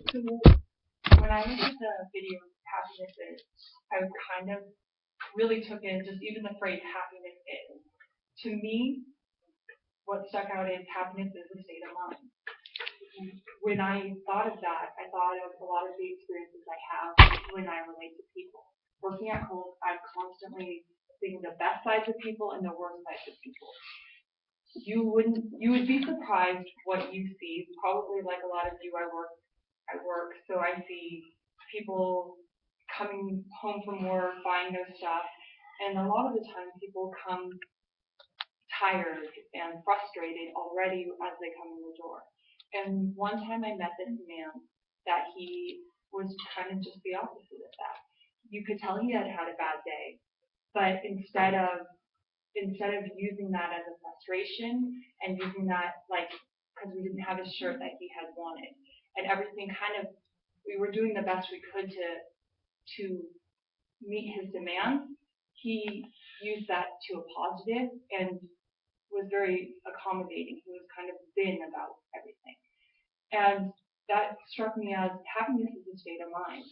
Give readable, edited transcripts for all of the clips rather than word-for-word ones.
So when I looked at the video happiness is, I kind of really took in just even the phrase happiness is. To me, what stuck out is happiness is a state of mind. When I thought of that, I thought of a lot of the experiences I have when I relate to people. Working at Coles, I'm constantly seeing the best sides of people and the worst sides of people. You would be surprised what you see. Probably like a lot of you, I work, so I see people coming home from work, buying their stuff, and a lot of the time people come tired and frustrated already as they come in the door. And one time I met this man that he was kind of just the opposite of that. You could tell he had had a bad day, but instead of using that as a frustration and using that like because we didn't have a shirt that he had wanted and everything kind of we were doing the best we could to meet his demands, he used that to a positive and was very accommodating. He was kind of zen about everything. And that struck me as happiness is a state of mind.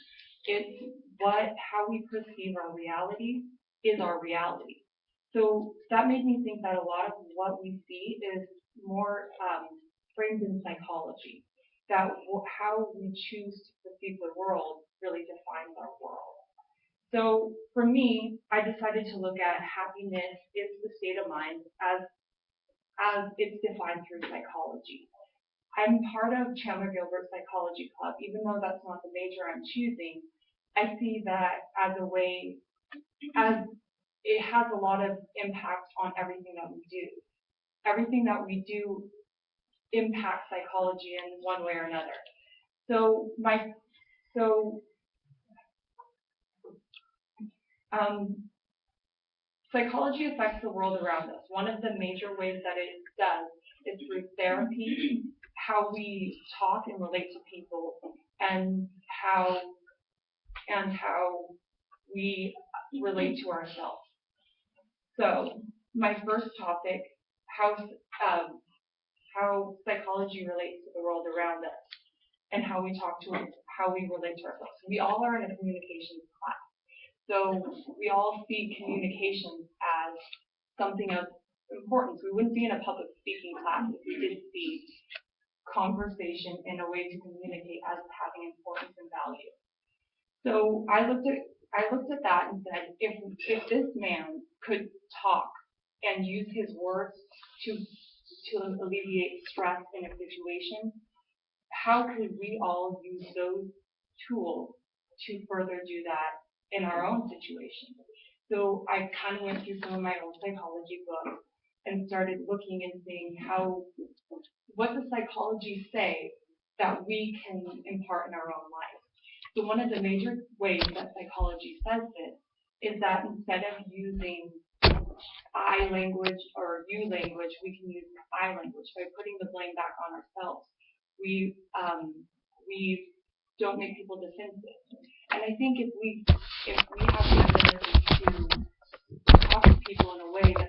It's how we perceive our reality is our reality. So that made me think that a lot of what we see is more framed in psychology. That how we choose to perceive the world really defines our world. So for me, I decided to look at happiness is the state of mind as it's defined through psychology. I'm part of Chandler Gilbert's Psychology Club, even though that's not the major I'm choosing. I see that as a way, as it has a lot of impact on everything that we do. Everything that we do impacts psychology in one way or another. So so um, psychology affects the world around us. One of the major ways that it does is through therapy, how we talk and relate to people, and how we relate to ourselves. So my first topic, how how psychology relates to the world around us, and how we talk to it, how we relate to ourselves. We all are in a communications class, so we all see communications as something of importance. We wouldn't be in a public speaking class if we didn't see conversation in a way to communicate as having importance and value. So I looked at that and said, if this man could talk and use his words to alleviate stress in a situation, how could we all use those tools to further do that in our own situation? So I kind of went through some of my own psychology books and started looking and seeing what does psychology say that we can impart in our own life. So one of the major ways that psychology says this is that instead of using I language or you language, we can use I language by putting the blame back on ourselves. We don't make people defensive. And I think if we have the ability to talk to people in a way that